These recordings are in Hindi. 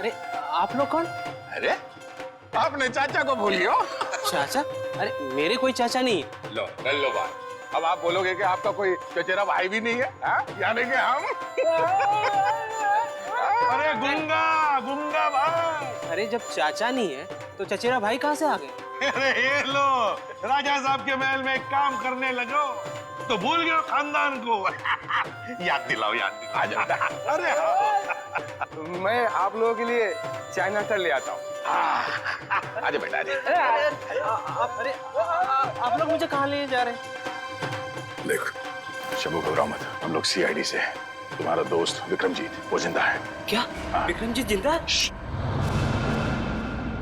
अरे आप लोग कौन? अरे आपने चाचा को भूल गए? चाचा? अरे मेरे कोई चाचा नहीं है। लो कर लो बात। अब आप बोलोगे कि आपका कोई चचेरा भाई भी नहीं है, यानी कि हम। अरे गुंगा गुंगा भाई। अरे जब चाचा नहीं है तो चचेरा भाई कहाँ से आ गए? अरे ये लो, राजा साहब के महल में काम करने लगो तो भूल गए खानदान को। याद दिलाओ याद दिलाओ। आ जाता। अरे हाँ। मैं आप लोगों के लिए चाय नाश्ता ले आता हूँ। आजा बेटा आजा। अरे आप लोग मुझे कहाँ ले जा रहे हैं? देख शबू घबराओ मत, हम लोग सीआईडी से हैं। तुम्हारा दोस्त विक्रमजीत वो जिंदा है। क्या विक्रमजीत जिंदा है?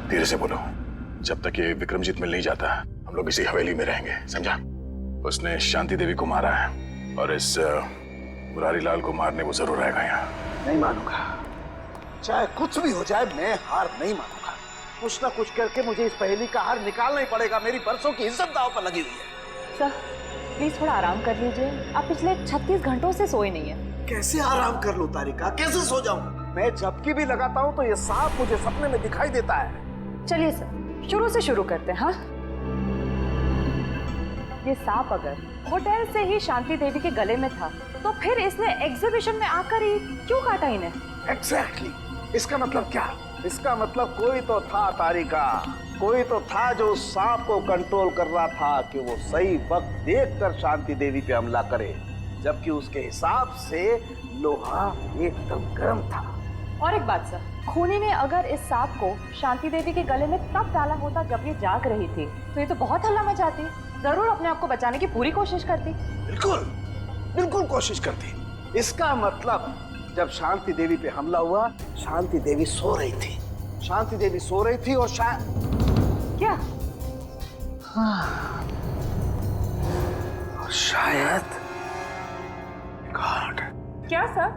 धीरे से बोलो। जब तक ये विक्रमजीत मिल नहीं जाता हम लोग इसी हवेली में रहेंगे, समझा? उसने शांति देवी को मारा है और इस मुरारी लाल को मारने वो जरूर आएगा यहाँ। नहीं मानूंगा, चाहे कुछ भी हो जाए मैं हार नहीं मानूंगा। कुछ ना कुछ करके मुझे इस पहेली का हार निकालना ही पड़ेगा। मेरी बरसों की इज्जत दांव पर लगी हुई है। सर प्लीज थोड़ा आराम कर लीजिए। आप पिछले 36 घंटों से सोए नहीं है। कैसे आराम कर लूं तारिका, कैसे सो जाऊं? मैं झपकी भी लगाता हूं तो ये सांप मुझे सपने में दिखाई देता है। चलिए सर शुरू से शुरू करते हैं। हाँ, ये सांप अगर होटल से ही शांति देवी के गले में था तो फिर इसने एग्जीबिशन में आकर ही क्यों काटा इन्हें? एग्जैक्टली। इसका मतलब क्या? इसका मतलब कोई तो था तारिका, कोई तो था जो उस सांप को कंट्रोल कर रहा था कि वो सही वक्त देखकर शांति देवी पे हमला करे, जबकि उसके हिसाब से लोहा एकदम गर्म था। और एक बात सर, खूनी ने अगर इस सांप को शांति देवी के गले में तब डाला होता जब ये जाग रही थी तो ये तो बहुत हल्ला मचाती, जरूर अपने आप को बचाने की पूरी कोशिश करती। बिल्कुल बिल्कुल कोशिश करती। इसका मतलब जब शांति देवी पे हमला हुआ शांति देवी सो रही थी। शांति देवी सो रही थी और क्या? हाँ, और शायद गॉड। क्या सर?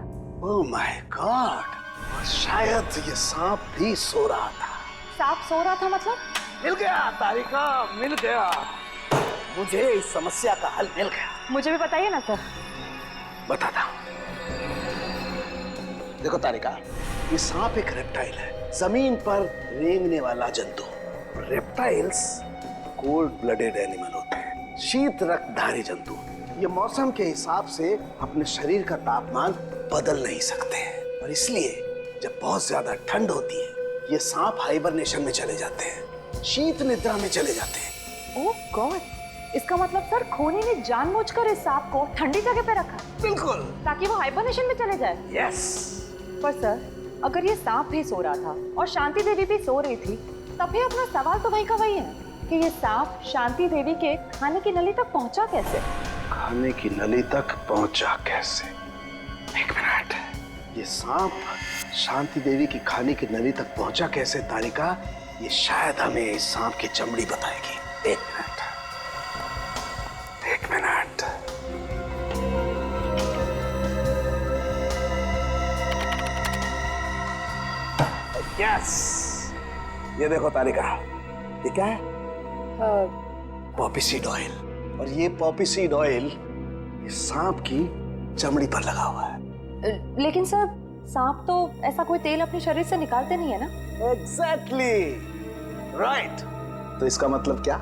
ओह माय गॉड, शायद ये सांप भी सो रहा था। सांप सो रहा था मतलब? मिल गया तारिका, मिल गया। मुझे इस समस्या का हल मिल गया। मुझे भी बताइए ना सर। बताता हूं। देखो तारिका, ये सांप एक रेप्टाइल है, जमीन पर रेंगने वाला जंतु। रेप्टाइल्स कोल्ड ब्लडेड एनिमल होते हैं, शीत रक्तधारी जंतु। ये मौसम के हिसाब से अपने शरीर का तापमान बदल नहीं सकते हैं और इसलिए जब बहुत ज्यादा ठंड होती है ये सांप हाइबरनेशन में चले जाते हैं, शीत निद्रा में चले जाते हैं। ओह गॉड, इसका मतलब सर खूनी ने जानबूझकर इस सांप को ठंडी जगह पे रखा बिल्कुल, ताकि वो हाइबरनेशन में चले जाए। यस। पर सर अगर ये सांप भी सो रहा था और शांति देवी भी सो रही थी तब भी अपना सवाल तो वही का वही है कि ये सांप शांति देवी के खाने की नली तक पहुंचा कैसे? खाने की नली तक पहुंचा कैसे? एक मिनट, ये सांप शांति देवी की खाने की नली तक पहुंचा कैसे तारिका? ये शायद हमें इस सांप की चमड़ी बताएगी। एक मिनट, एक मिनट। यस, ये देखो तारिका, ये क्या है? Poppy seed oil. और ये पॉपी सीड ऑयल इस सांप की चमड़ी पर लगा हुआ है। लेकिन सर सांप तो ऐसा कोई तेल अपने शरीर से निकालते नहीं है ना? Exactly right. तो इसका मतलब क्या?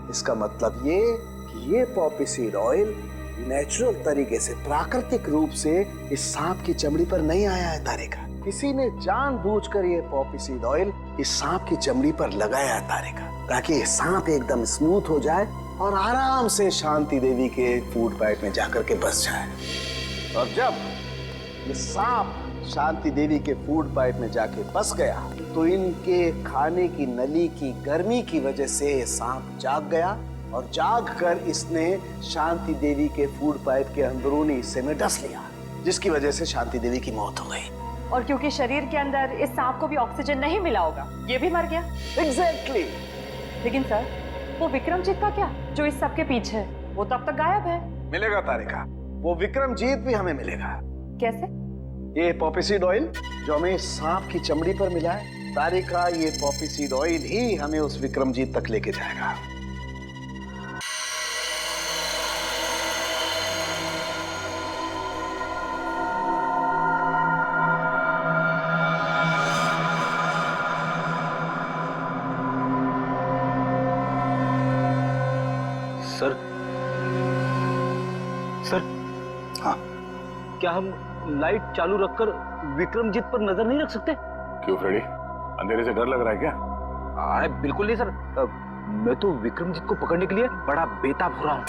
इसका मतलब ये कि ये पॉपी सीड ऑयल नेचुरल तरीके से, प्राकृतिक रूप से इस सांप की चमड़ी पर नहीं आया है तारिका। किसी ने जानबूझकर ये पॉपी सीड ऑयल इस सांप की चमड़ी पर लगाया है तारिका, ताकि ये सांप एकदम स्मूथ हो जाए और आराम से शांति देवी के फूड पाइप में जाकर के बस जाए। और जब ये सांप शांति देवी के फूड पाइप में जाके बस गया तो इनके खाने की नली की गर्मी की वजह से ये सांप जाग गया और जाग कर इसने शांति देवी के फूड पाइप के अंदरूनी हिस्से में डस लिया, जिसकी वजह से शांति देवी की मौत हो गई। और क्योंकि शरीर के अंदर इस सांप को भी ऑक्सीजन नहीं मिला होगा, ये भी मर गया। एग्जैक्टली। लेकिन सर वो विक्रमजीत का क्या, जो इस सब के पीछे है? वो तब तक गायब है। मिलेगा तारिका, वो विक्रमजीत भी हमें मिलेगा। कैसे? ये पॉपी सीड ऑयल जो हमें सांप की चमड़ी पर मिला है तारिका, ये पॉपी सीड ऑयल ही हमें उस विक्रमजीत तक लेके जाएगा। सर, हाँ, क्या हम लाइट चालू रखकर विक्रमजीत पर नजर नहीं रख सकते? क्यों फ्रेडी, अंधेरे से डर लग रहा है क्या? बिल्कुल नहीं सर। मैं तो विक्रमजीत को पकड़ने के लिए बड़ा बेताब हो रहा हूँ।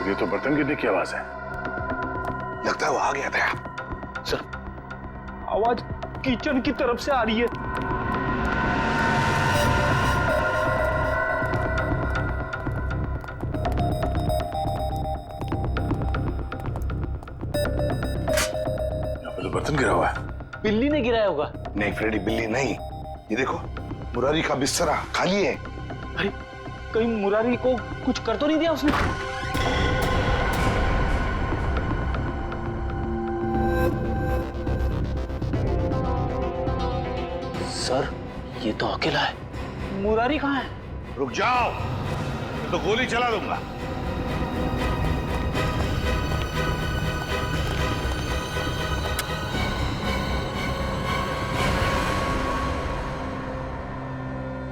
ये तो बर्तन गिरने की आवाज है। लगता है वो आ गया था। सर, आवाज किचन की तरफ से आ रही है। यहाँ पे तो बर्तन गिरा हुआ है। बिल्ली ने गिराया होगा। नहीं फ्रेडी, बिल्ली नहीं। ये देखो, मुरारी का बिस्तरा खाली है। अरे, कहीं मुरारी को कुछ कर तो नहीं दिया उसने? सर, ये तो अकेला है। मुरारी कहाँ है? रुक जाओ, मैं तो गोली चला दूंगा।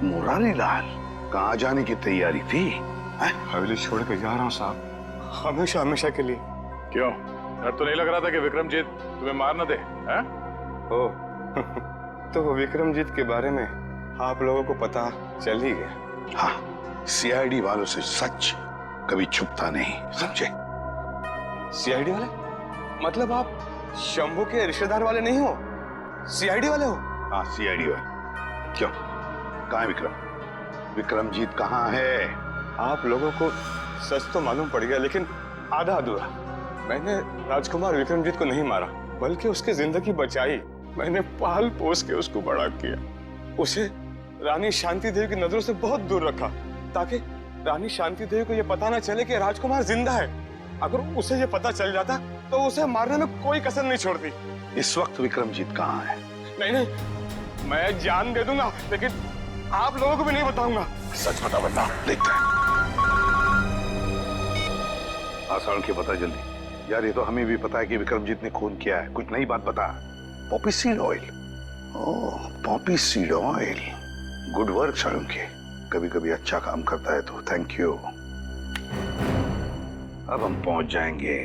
मुरारी लाल कहाँ जाने की तैयारी थी? हवेली छोड़ के जा रहा हूँ साहब, हमेशा हमेशा के लिए। क्यों, डर तो नहीं लग रहा था कि विक्रमजीत तुम्हें मार न दे? हैं? ओह तो विक्रमजीत के बारे में आप लोगों को पता चल ही गया। हाँ, सीआईडी वालों से सच कभी छुपता नहीं, समझे? सीआईडी वाले? मतलब आप शंभू के रिश्तेदार वाले नहीं हो, सीआईडी वाले हो? हाँ, सीआईडी वाले। क्यों, कहाँ है विक्रम? विक्रमजीत कहाँ है? आप लोगों को सच तो मालूम पड़ गया, लेकिन आधा अधूरा। मैंने राजकुमार विक्रमजीत को नहीं मारा, बल्कि उसकी जिंदगी बचाई। मैंने पाल पोस के उसको बड़ा किया, उसे रानी शांति देवी की नजरों से बहुत दूर रखा, ताकि रानी शांति देवी को यह पता ना चले कि राजकुमार जिंदा है। अगर उसे यह पता चल जाता तो उसे मारने में कोई कसर नहीं छोड़ती। इस वक्त विक्रमजीत कहाँ है? नहीं नहीं, मैं जान दे दूंगा, लेकिन आप लोगों को भी नहीं बताऊंगा। सच बता, बता, देखते हैं। आसान की बता जल्दी। यार, ये तो हमें भी पता है कि विक्रमजीत ने खून किया है, कुछ नई बात बता। Poppy seed oil. Oh, poppy seed oil. Good work Salunke, कभी कभी अच्छा काम करता है तो थैंक यू। अब हम पहुंच जाएंगे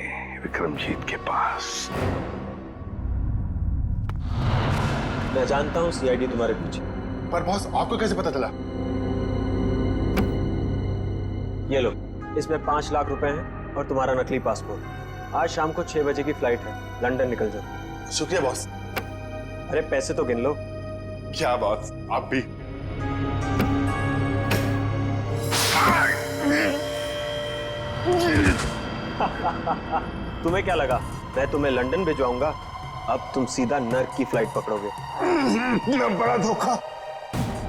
विक्रमजीत के पास। मैं जानता हूँ सीआईडी तुम्हारे पीछे। पर बॉस, आपको कैसे पता चला? ये लो, इसमें 5 लाख रुपए हैं और तुम्हारा नकली पासपोर्ट। आज शाम को 6 बजे की फ्लाइट है, लंदन निकल जाओ। शुक्रिया बॉस। अरे पैसे तो गिन लो। क्या बॉस, आप भी? तुम्हें क्या लगा मैं तुम्हें लंदन भिजवाऊंगा? अब तुम सीधा नर्क की फ्लाइट पकड़ोगे। बड़ा धोखा।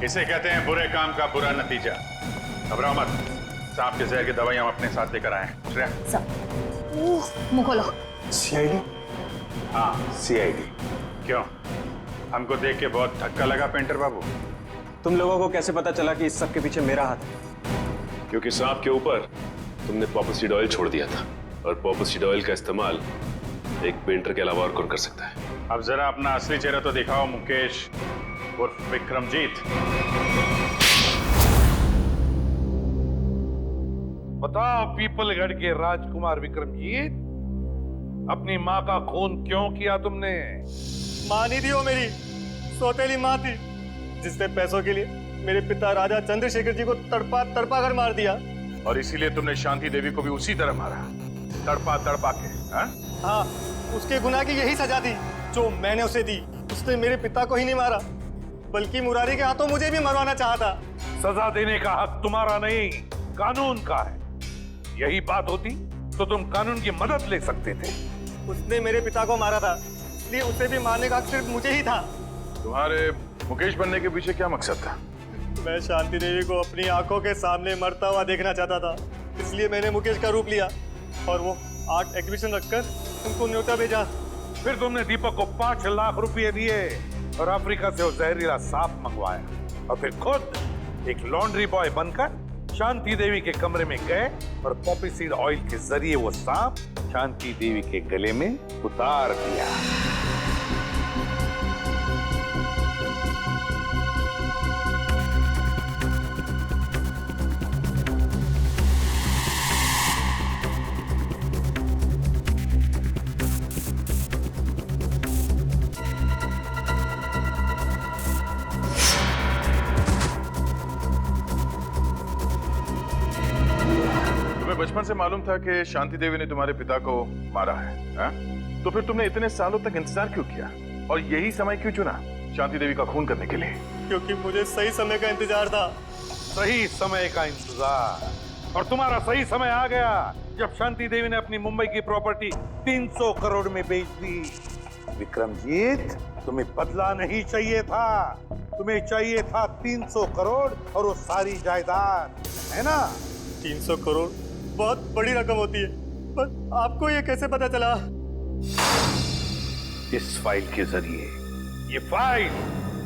इसे कहते हैं बुरे काम का बुरा नतीजा। घबराओ मत, सांप के जहर की दवाई हम अपने साथ लेकर आए हैं। मुंह खोलो। सीआईडी? हाँ, सीआईडी। क्यों, हमको देख के बहुत धक्का लगा पेंटर बाबू? तुम लोगों को कैसे पता चला कि इस सब के पीछे मेरा हाथ है? क्योंकि सांप के ऊपर तुमने पॉपीसीड ऑयल छोड़ दिया था, और पॉपीसीड ऑयल का इस्तेमाल एक पेंटर के अलावा और कौन कर सकता है? अब जरा अपना असली चेहरा तो दिखाओ मुकेश उर्फ विक्रमजीत। बताओ पीपलगढ़ के राजकुमार विक्रमजीत, अपनी माँ का खून क्यों किया तुमने? माँ नहीं थी वो, मेरी सौतेली माँ थी, जिसने पैसों के लिए मेरे पिता राजा चंद्रशेखर जी को तड़पा तड़पा कर मार दिया। और इसीलिए तुमने शांति देवी को भी उसी तरह मारा, तड़पा तड़पा के? हाँ, उसके गुनाह की यही सजा थी जो मैंने उसे दी। उसने मेरे पिता को ही नहीं मारा, बल्कि मुरारी के हाथों मुझे भी मरवाना चाहा था। सजा देने का हक तुम्हारा नहीं, कानून का है। यही बात होती तो तुम कानून की मदद ले सकते थे। उसने मेरे पिता को मारा था, इसलिए उसे भी मारने का हक सिर्फ मुझे ही था। तुम्हारे मुकेश बनने के पीछे क्या मकसद था? मैं शांति देवी को अपनी आंखों के सामने मरता हुआ देखना चाहता था, इसलिए मैंने मुकेश का रूप लिया और वो आर्ट एग्जीबिशन रखकर उनको न्योता भेजा। फिर तुमने दीपक को 5 लाख रुपए दिए और अफ्रीका से वो जहरीला सांप मंगवाया, और फिर खुद एक लॉन्ड्री बॉय बनकर शांति देवी के कमरे में गए और पॉपी सीड ऑयल के जरिए वो सांप शांति देवी के गले में उतार दिया। बचपन से मालूम था कि शांति देवी ने तुम्हारे पिता को मारा है, हा? तो फिर तुमने इतने सालों तक इंतजार क्यों किया और यही समय क्यों चुना शांति देवी का खून करने के लिए? क्योंकि मुझे सही समय का इंतजार था। सही समय का इंतजार, और तुम्हारा सही समय आ गया जब शांति देवी ने अपनी मुंबई की प्रॉपर्टी 300 करोड़ में बेच दी। विक्रमजीत, तुम्हें बदला नहीं चाहिए था, तुम्हें चाहिए था 300 करोड़ और वो सारी जायदाद, है ना? 300 करोड़ बहुत बड़ी रकम होती है, पर आपको ये कैसे पता चला? इस फाइल के जरिए। ये फाइल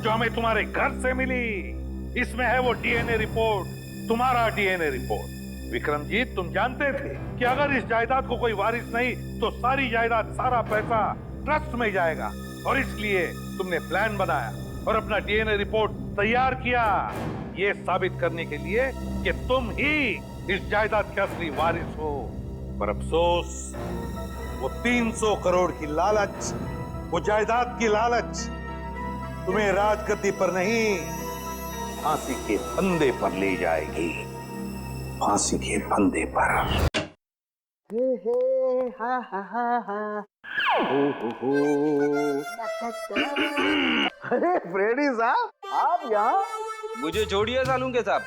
जो हमें तुम्हारे घर से मिली, इसमें है वो डीएनए रिपोर्ट, तुम्हारा डीएनए रिपोर्ट। विक्रमजीत, तुम जानते थे कि अगर इस जायदाद को कोई वारिस नहीं तो सारी जायदाद, सारा पैसा ट्रस्ट में जाएगा, और इसलिए तुमने प्लान बनाया और अपना डीएनए रिपोर्ट तैयार किया, ये साबित करने के लिए कि तुम ही इस जायदाद के असली वारिस हो। पर अफसोस, वो 300 करोड़ की लालच, वो जायदाद की लालच तुम्हें राजगद्दी पर नहीं, फांसी के फंदे पर ले जाएगी। फांसी के फंदे पर। हे हे हा हा हा हा हो। अरे फ्रेडी साहब, आप यहाँ? मुझे छोड़िए सालून के साहब,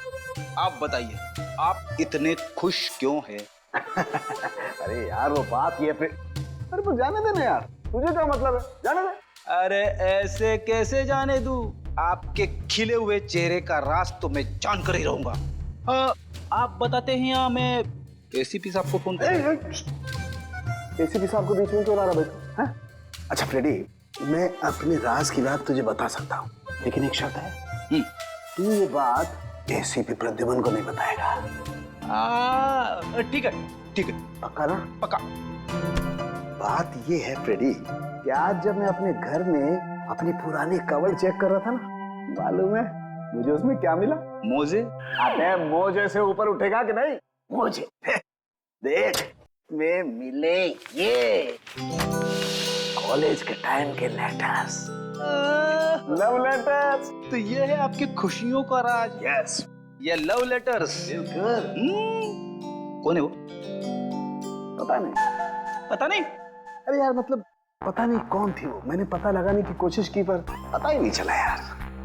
आप बताइए आप इतने खुश क्यों हैं? अरे यार वो बात ये अरे तो जाने देना यार, तुझे क्या मतलब है, जाने दे। अरे ऐसे कैसे जाने दूं? आपके खिले हुए चेहरे का राज तो मैं जानकर ही रहूंगा। आप बताते हैं या मैं एसीपी साहब को फोन करूं? एसीपी साहब को बीच में क्यों ला रहा बेटा? अच्छा फ्रेडी, मैं अपने राज की बात तुझे बता सकता हूँ, लेकिन एक शर्त है, तू ये बात एसीपी प्रद्युमन को नहीं बताएगा। ठीक है, ठीक है, पक्का ना? पक्का। बात ये है फ्रेडी कि आज जब मैं अपने घर में अपनी पुरानी कवर चेक कर रहा था ना, मालूम है मुझे उसमें क्या मिला? मोजे? अबे मोजे से ऊपर उठेगा कि नहीं? मोजे देख, में मिले ये कॉलेज के टाइम के लेटर्स, लव लेटर्स। तो ये है आपकी खुशियों का राज? यस, ये लव लेटर्स। कौन है वो? पता नहीं। पता नहीं? अरे यार मतलब पता नहीं कौन थी वो, मैंने पता लगाने की कोशिश की पर पता ही नहीं चला यार।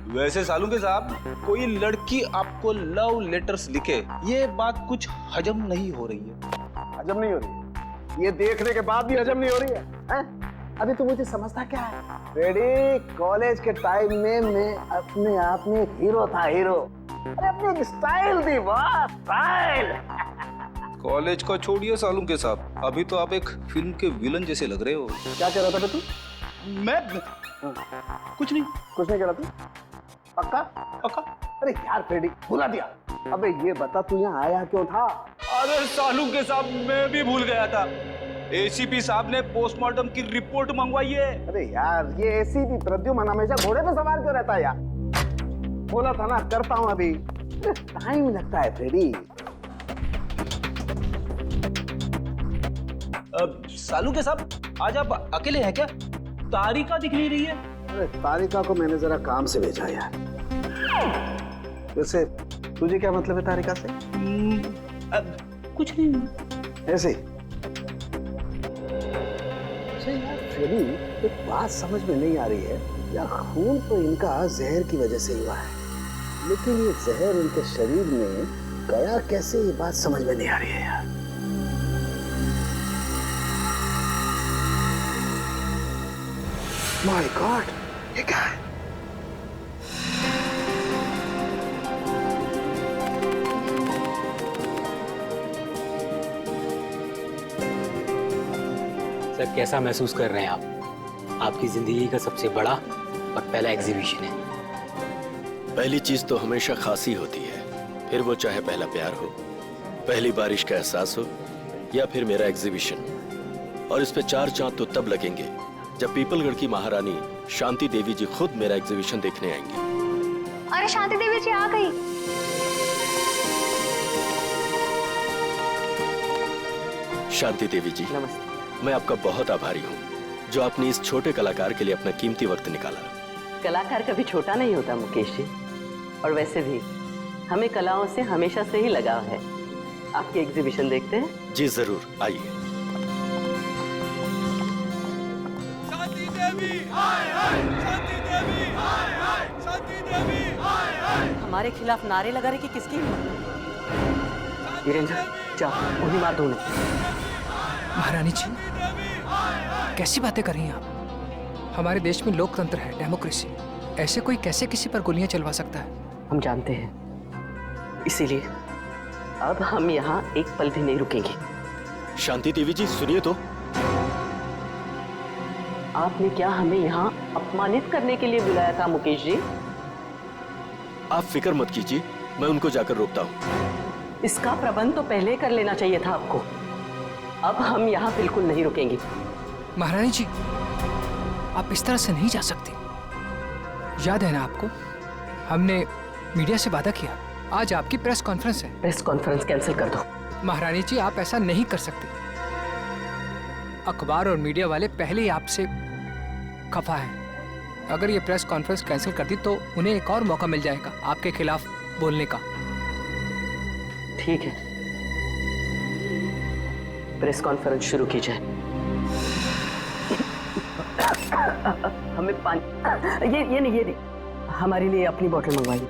वैसे सालू के साहब, कोई लड़की आपको लव लेटर्स लिखे, ये बात कुछ हजम नहीं हो रही है। हजम नहीं हो रही है? ये देखने के बाद भी हजम नहीं हो रही है, हैं? अभी तो मुझे समझता क्या है रेडी, कॉलेज के टाइम में मैं अपने आप में एक हीरो था, हीरो। अरे अपनी एक स्टाइल थी, वाह स्टाइल। कॉलेज को छोड़िए सालू के साहब, अभी तो आप एक फिल्म के विलन जैसे लग रहे हो। क्या कह रहा था तू? मैं कुछ नहीं कह रहा था। पक्का? पक्का। अरे यार फ्रेडी, भुला दिया। अबे ये बता तू यहाँ आया क्यों था? अरे सालू के साहब, मैं भी भूल गया था, एसीपी साहब ने पोस्टमार्टम की रिपोर्ट मंगवाई है। अरे यार ये एसीपी प्रद्युमन हमेशा घोड़े पे सवार क्यों रहता है यार? बोला था ना करता हूँ अभी, टाइम लगता है फ्रेडी। सालू के साहब, आज आप अकेले हैं क्या? तारिका दिख नहीं रही है। अरे तारिका को मैंने जरा काम से भेजा यार। वैसे तुझे क्या मतलब है तारिका से? कुछ नहीं, ऐसे। अच्छा यार फ्रेडी, एक बात समझ में नहीं आ रही है यार, खून तो इनका जहर की वजह से हुआ है, लेकिन ये जहर इनके शरीर में गया कैसे, ये बात समझ में नहीं आ रही है यार। माय गॉड, ये क्या है? सर, कैसा महसूस कर रहे हैं आप? आपकी जिंदगी का सबसे बड़ा और पहला एग्जीबिशन है। पहली चीज तो हमेशा खासी होती है, फिर वो चाहे पहला प्यार हो, पहली बारिश का एहसास हो, या फिर मेरा एग्जीबिशन। और इस पे 4 चांद तो तब लगेंगे जब पीपलगढ़ की महारानी शांति देवी जी खुद मेरा एग्जीबिशन देखने आएंगे। अरे शांति देवी जी आ गई। शांति देवी जी, नमस्ते। मैं आपका बहुत आभारी हूँ जो आपने इस छोटे कलाकार के लिए अपना कीमती वक्त निकाला। कलाकार कभी छोटा नहीं होता मुकेश जी, और वैसे भी हमें कलाओं से हमेशा से ही लगाव है। आपकी एग्जीबिशन देखते हैं? जी जरूर, आइए। शांति देवी हाय हाय, शांति देवी हाय हाय, शांति देवी हाय हाय। हमारे खिलाफ नारे लगा रहे कि किसकी हिम्मत? वीरेंद्र, जा उन्हें मार दो उन्हें। महारानी जी, कैसी बातें कर रही हैं आप? हमारे देश में लोकतंत्र है, डेमोक्रेसी। ऐसे कोई कैसे किसी पर गोलियां चलवा सकता है? हम जानते हैं, इसीलिए अब हम यहाँ एक पल भी नहीं रुकेंगे। शांति देवी जी सुनिए तो। आपने क्या हमें यहाँ अपमानित करने के लिए बुलाया था मुकेश जी? आप फिक्र मत कीजिए, मैं उनको जाकर रोकता हूँ। इसका प्रबंध तो पहले कर लेना चाहिए था आपको। अब हम यहाँ बिल्कुल नहीं रुकेंगे। महारानी जी, आप इस तरह से नहीं जा सकती। याद है ना आपको, हमने मीडिया से वादा किया, आज आपकी प्रेस कॉन्फ्रेंस है। प्रेस कॉन्फ्रेंस कैंसिल कर दो। महारानी जी, आप ऐसा नहीं कर सकते। अखबार और मीडिया वाले पहले ही आपसे खफा हैं। अगर ये प्रेस कॉन्फ्रेंस कैंसिल कर दी तो उन्हें एक और मौका मिल जाएगा आपके खिलाफ बोलने का। ठीक है, प्रेस कॉन्फ्रेंस शुरू की जाए। हमें पानी, ये नहीं, हमारे लिए अपनी बोतल मंगवाइए।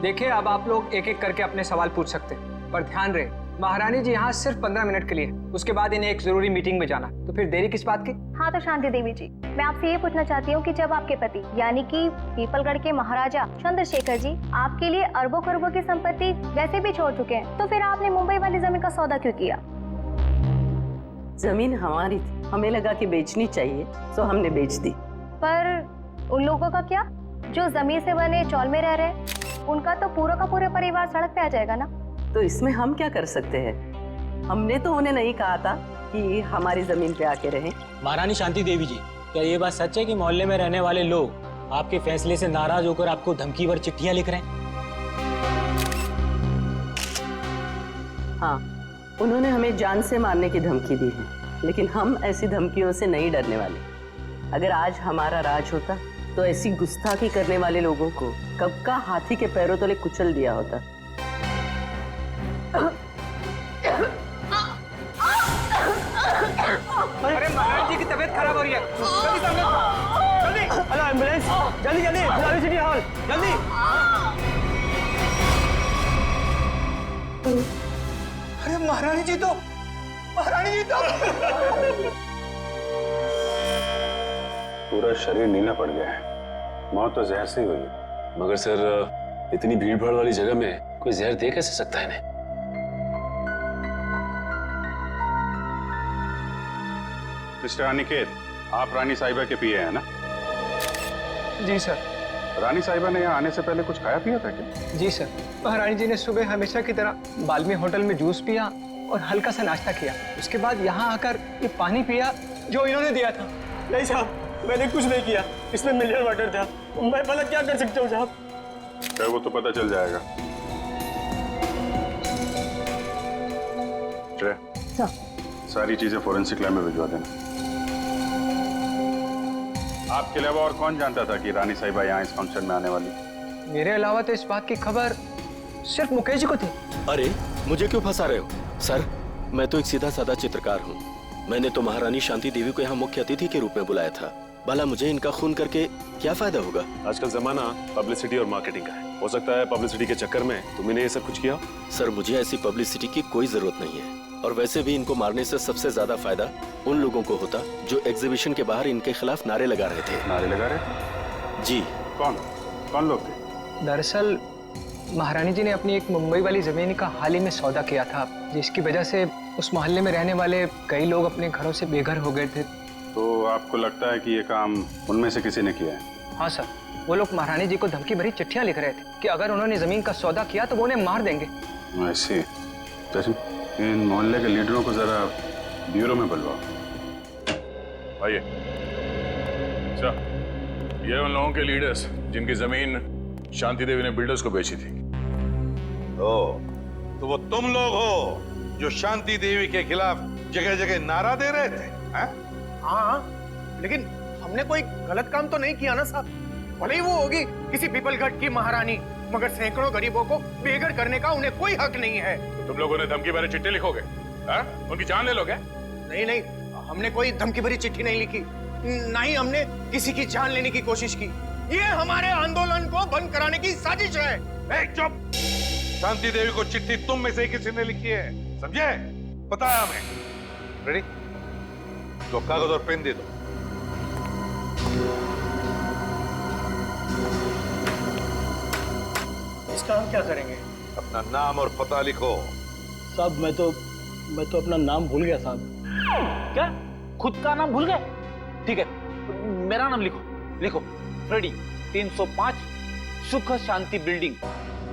देखिए, अब आप लोग एक एक करके अपने सवाल पूछ सकते हैं, पर ध्यान रहे महारानी जी यहाँ सिर्फ 15 मिनट के लिए, उसके बाद इन्हें एक जरूरी मीटिंग में जाना, तो फिर देरी किस बात की? हाँ तो शांति देवी जी, मैं आपसे ये पूछना चाहती हूँ कि जब आपके पति यानी कि पीपलगढ़ के महाराजा चंद्रशेखर जी आपके लिए अरबों खरबों की संपत्ति वैसे भी छोड़ चुके हैं, तो फिर आपने मुंबई वाली जमीन का सौदा क्यों किया? जमीन हमारी थी, हमें लगा कि बेचनी चाहिए, तो हमने बेच दी। पर उन लोगों का क्या जो जमीन से बने चौल में रह रहे हैं? उनका तो पूरा का पूरा परिवार सड़क पे आ जाएगा ना। तो इसमें हम क्या कर सकते हैं? हमने तो उन्हें नहीं कहा था कि हमारी जमीन पे आके रहें। महारानी शांति देवी जी, क्या ये बात सच है कि मोहल्ले में रहने वाले लोग आपके फैसले से नाराज होकर आपको धमकी भर चिट्ठियां लिख रहे हैं? हाँ, उन्होंने हमें जान से मारने की धमकी दी है, लेकिन हम ऐसी धमकियों से नहीं डरने वाले। अगर आज हमारा राज होता तो ऐसी गुस्ताखी करने वाले लोगों को कब का हाथी के पैरों तले कुचल दिया होता। अरे महाराज जी की तबीयत खराब हो रही है, जल्दी हेलो एम्बुलेंस, जल्दी जल्दी गुलाबी सिटी हॉल, जल्दी। अरे महारानी जी तो पूरा शरीर नीला पड़ गया है, मौत तो जहर से ही हुई है। मगर सर, इतनी भीड़ भाड़ वाली जगह में कोई जहर दे कैसे सकता है इन्हें? मिस्टर अनिकेत, आप रानी साहिबा के पीए हैं ना? जी सर। रानी साहिबा ने यहाँ आने से पहले कुछ खाया पिया था क्या? जी सर, महारानी जी ने सुबह हमेशा की तरह बाल्मी होटल में जूस पिया और हल्का सा नाश्ता किया। उसके बाद यहाँ आकर ये पानी पिया जो इन्होंने दिया था। नहीं साहब, मैंने कुछ नहीं किया, इसमें मिनरल वाटर था। मैं भला क्या कर सकता हूँ साहब? क्या वो तो पता चल जाएगा। सारी चीजें फोरेंसिक लैब में भिजवा देना। आपके अलावा और कौन जानता था कि रानी साहिबा यहाँ इस फंक्शन में आने वाली? मेरे अलावा तो इस बात की खबर सिर्फ मुकेश जी को थी। अरे मुझे क्यों फंसा रहे हो सर? मैं तो एक सीधा साधा चित्रकार हूँ। मैंने तो महारानी शांति देवी को यहाँ मुख्य अतिथि के रूप में बुलाया था। भला मुझे इनका खून करके क्या फायदा होगा? आजकल जमाना पब्लिसिटी और मार्केटिंग का है। हो सकता है पब्लिसिटी के चक्कर में तुमने ये सब कुछ किया। सर, मुझे ऐसी पब्लिसिटी की कोई जरूरत नहीं है, और वैसे भी इनको मारने से सबसे ज्यादा फायदा उन लोगों को होता जो एग्जीबिशन के बाहर इनके खिलाफ नारे लगा रहे थे। नारे लगा रहे? जी। कौन लोग थे? दरअसल महारानी जी ने अपनी एक मुंबई वाली जमीन का हाल ही में सौदा किया था, जिसकी वजह से उस मोहल्ले में रहने वाले कई लोग अपने घरों से बेघर हो गए थे। तो आपको लगता है कि ये काम उनमें से किसी ने किया है? हाँ सर, वो लोग महारानी जी को धमकी भरी चिट्ठियां लिख रहे थे कि अगर उन्होंने जमीन का सौदा किया तो वो उन्हें मार देंगे। ऐसे इन मोहल्ले के लीडरों को जरा ब्यूरो में बुलवाओ। आइए। अच्छा, ये उन लोगों के लीडर्स जिनकी जमीन शांति देवी ने बिल्डर्स को बेची थी। तो वो तुम लोग हो जो शांति देवी के खिलाफ जगह जगह नारा दे रहे थे? हाँ, लेकिन हमने कोई गलत काम तो नहीं किया ना साहब। भले ही वो होगी किसी पीपलगढ़ की महारानी, मगर सैकड़ों गरीबों को बेघर करने का उन्हें कोई हक नहीं है। तुम लोगों ने धमकी भरी चिट्ठी लिखोगे? हाँ? उनकी जान ले लोगे? नहीं नहीं, हमने कोई धमकी भरी चिट्ठी नहीं लिखी, ना ही हमने किसी की जान लेने की कोशिश की। ये हमारे आंदोलन को बंद कराने की साजिश है। चुप! शांति देवी को चिट्ठी तुम में से किसी ने लिखी है, समझे? पता है हमें। रेडी? तो कागज और पेन दे दो। इसका हम क्या करेंगे? अपना नाम और पता लिखो। साहब मैं तो अपना नाम भूल गया साहब। क्या? खुद का नाम भूल गए? ठीक है, मेरा नाम लिखो। फ्रेडी, 305 सुख शांति बिल्डिंग,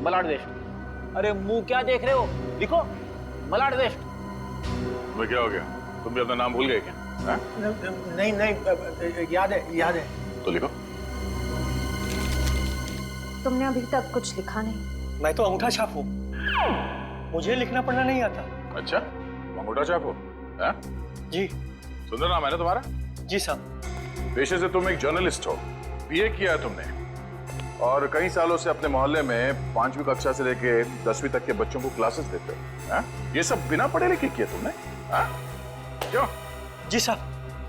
मलाड वेस्ट। अरे मुंह क्या देख रहे हो? लिखो, मलाड वेस्ट। तुम्हें क्या हो गया? तुम भी अपना नाम भूल गए क्या? नहीं, याद है। तो लिखो। तुमने अभी तक कुछ लिखा नहीं। मैं तो अंगूठा छाप हूँ, मुझे लिखना पढ़ना नहीं आता। अच्छा, अंगूठा छाप हो? जी। सुंदर नाम है ना तुम्हारा? जी साहब। पेशे से तुम एक जर्नलिस्ट हो, बीए किया है तुमने, और कई सालों से अपने मोहल्ले में 5वीं कक्षा से लेके 10वीं तक के बच्चों को क्लासेस देते हो। ये सब बिना पढ़े लिखे किया तुमने? क्यों? जी साहब,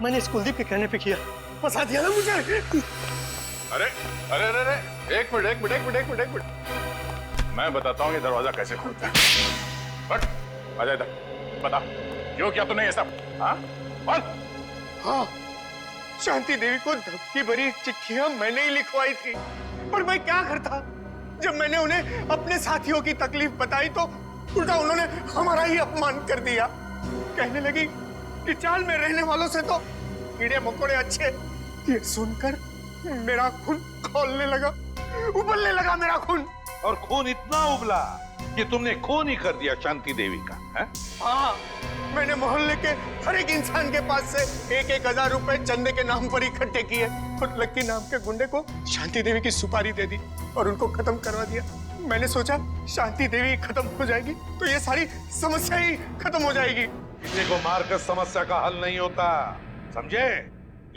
मैंने कुलदीप के कहने पे किया। फंसा दिया ना मुझे। अरे अरे अरे अरे, एक मिनट। मैं बताता हूँ ये दरवाजा कैसे खुलता है। बट आजा इधर, बता क्यों किया तूने ये सब? हाँ, शांति देवी को धमकी भरी चिट्ठियां मैंने ही लिखवाई थी, पर मैं क्या करता? जब मैंने उन्हें अपने साथियों की तकलीफ बताई तो उल्टा उन्होंने हमारा ही अपमान कर दिया। कहने लगी कि चाल में रहने वालों से तो कीड़े मकोड़े अच्छे। ये सुनकर मेरा खून खौलने लगा, उबलने लगा मेरा खून। और खून इतना उबला कि तुमने खून ही कर दिया शांति देवी का, है? हाँ, मैंने मोहल्ले के हर एक इंसान के पास से 1,000 रुपए चंदे के नाम पर इकट्ठे किए और लक्की नाम के गुंडे को शांति देवी की सुपारी दे दी और उनको खत्म करवा दिया। मैंने सोचा शांति देवी खत्म हो जाएगी तो ये सारी समस्या ही खत्म हो जाएगी। किसी को मारकर समस्या का हल नहीं होता, समझे?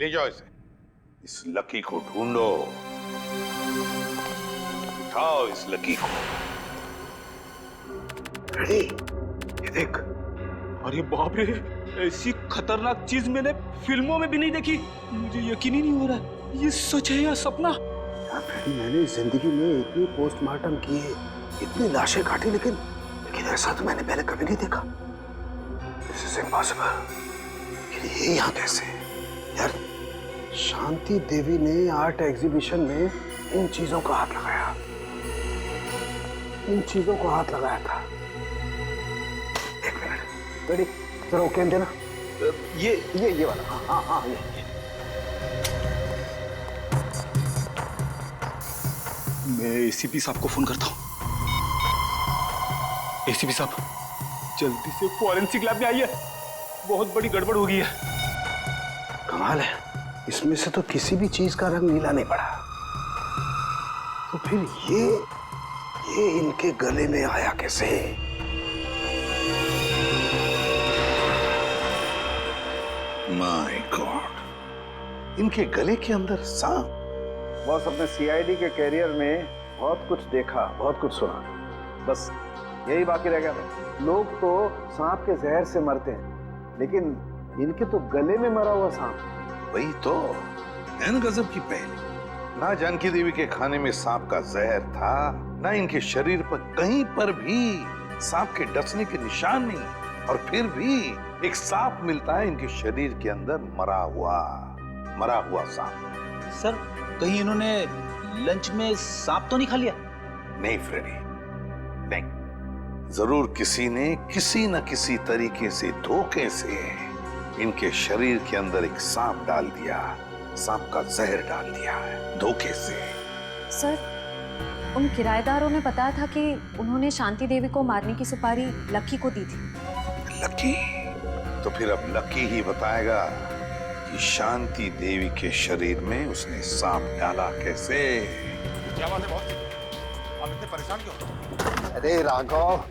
ले जाओ इसे, इस लकी को ढूंढो, उठाओ इस लकी को। रेडी? ये देख। अरे बाप रे, ऐसी खतरनाक चीज मैंने फिल्मों में भी नहीं देखी। मुझे यकीन ही नहीं हो रहा, ये सच है या सपना? मैंने जिंदगी में इतनी पोस्टमार्टम किए, इतनी लाशें काटी, लेकिन ऐसा तो मैंने पहले कभी नहीं देखा। This is impossible। ये यहाँ कैसे? यार, शांति देवी ने आर्ट एग्जीबिशन में इन चीजों का हाथ लगाया, था। एक मिनट, रेडी? जरा वो कैन देना। ये वाला। हाँ, ये। मैं एसीपी साहब को फोन करता हूँ। एसीपी साहब, जल्दी से फॉरेंसिक लैब में आइए, बहुत बड़ी गड़बड़ हो गई है। कमाल है, इसमें से तो किसी भी चीज का रंग नीला नहीं पड़ा। तो फिर ये इनके गले में आया कैसे? माय गॉड, इनके गले के अंदर सांप। बॉस, अपने सीआईडी के कैरियर में बहुत कुछ देखा, बहुत कुछ सुना, बस यही बाकी रह गया। लोग तो सांप के जहर से मरते हैं, लेकिन इनके तो गले में मरा हुआ सांप। वही तो एन गजब की पहली। ना जानकी देवी के खाने में सांप का जहर था, ना इनके शरीर पर कहीं पर भी सांप के डसने के निशान नहीं, और फिर भी एक सांप मिलता है इनके शरीर के अंदर, मरा हुआ सांप। सर, कहीं इन्होंने लंच में सांप तो नहीं खा लिया? नहीं फ्रेडी, नहीं। जरूर किसी ने किसी न किसी तरीके से, धोखे से इनके शरीर के अंदर एक सांप डाल दिया, सांप का जहर डाल दिया है, धोखे से। सर, उन किराएदारों ने बताया था कि उन्होंने शांति देवी को मारने की सुपारी लक्की को दी थी। लक्की? तो फिर अब लक्की ही बताएगा कि शांति देवी के शरीर में उसने सांप डाला कैसे। क्या बात है बॉस? आप इतने परेशान क्यों? अरे राघव,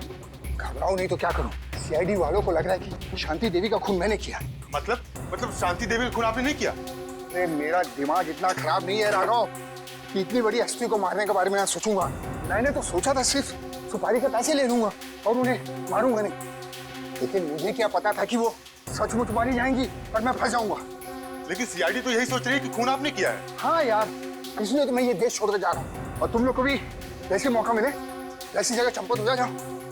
घबराओ नहीं तो क्या करूं? सीआईडी वालों को लग रहा है कि शांति देवी का खून मैंने किया। मतलब शांति देवी का खून आपने नहीं किया? अरे मेरा दिमाग इतना खराब नहीं है राघव। कि इतनी बड़ी हस्ती को मारने के बारे में सोचूंगा। मैंने तो सोचा था सिर्फ सुपारी के पैसे ले लूंगा और उन्हें मारूंगा नहीं, लेकिन मुझे क्या पता था कि वो सचमुच मारी जाएंगी और मैं फंस जाऊंगा। लेकिन सीआईडी तो यही सोच रही है कि खून आपने किया है। हाँ यार, इसलिए तो मैं ये देश छोड़कर जा रहा हूँ, और तुम लोग को भी जैसे मौका मिले ऐसी जगह चंपत हो जाओ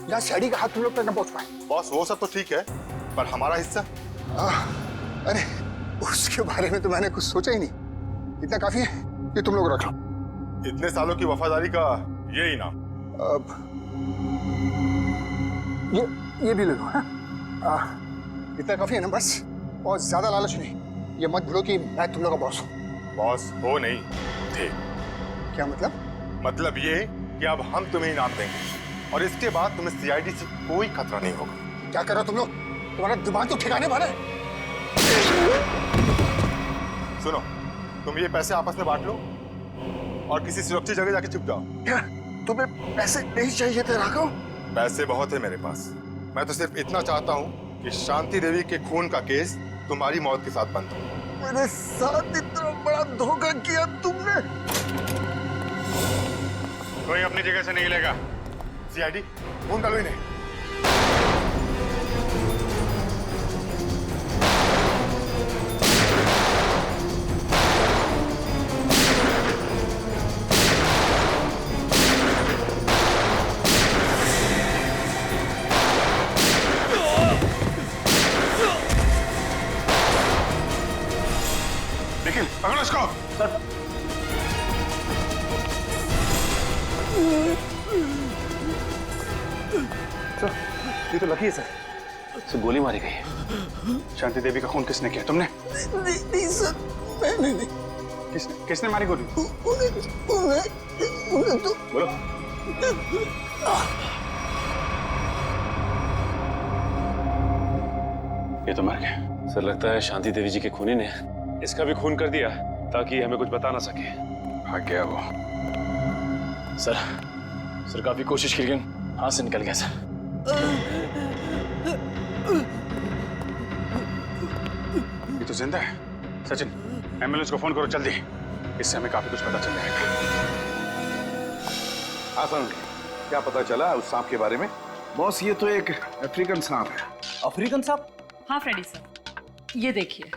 जहाँ सीआईडी का हाथ तुम लोग तक न पहुंच पाए। बॉस वो सब तो ठीक है, पर हमारा हिस्सा? अरे उसके बारे में तो मैंने कुछ सोचा ही नहीं। इतना काफी है कि तुम लोग रख लो। इतने सालों की वफादारी का ये इनाम। अब ये भी ले लो। इतना काफी है ना बस, और ज्यादा लालच नहीं। ये मत भूलो कि मैं तुम लोग का बॉस हूँ। बॉस हो नहीं थे। क्या मतलब? मतलब ये कि अब हम तुम्हें इनाम देंगे और इसके बाद तुम्हें सीआईडी से कोई खतरा नहीं होगा। क्या कर रहे हो तुम लोग? तुम्हारा दिमाग तो ठिकाने पर है। सुनो, तुम ये पैसे आपस में बांट लो और किसी सुरक्षित जगह जाके छुप जाओ। क्या तुम्हें पैसे नहीं चाहिए थे राघव? पैसे बहुत है मेरे पास। मैं तो सिर्फ इतना चाहता हूँ कि शांति देवी के खून का केस तुम्हारी मौत के साथ बंद हो। मेरे साथ इतना बड़ा धोखा किया तुमने। कोई अपनी जगह से नहीं लेगा। सीआईडी खून डालो इन्हें। निखिल पकड़ो इसको। सर ये तो लकी है सर। गोली मारी गई है। शांति देवी का खून किसने किया? तुमने? नहीं सर, मैंने नहीं। किसने मारी गोली? उन्हें तो बोलो। ये तो मर गया। सर लगता है शांति देवी जी के खूनी ने इसका भी खून कर दिया ताकि हमें कुछ बता ना सके। भाग गया वो। सर काफी कोशिश की लेकिन हाथ से निकल गया सर। ये तो जिंदा है। सचिन एम्बुलेंस को फोन करो जल्दी, इससे हमें काफी कुछ पता चल जाएगा। हाँ सर, क्या पता चला उस सांप के बारे में? बॉस ये तो एक अफ्रीकन सांप है। अफ्रीकन सांप? हाँ फ्रेडी सर, ये देखिए,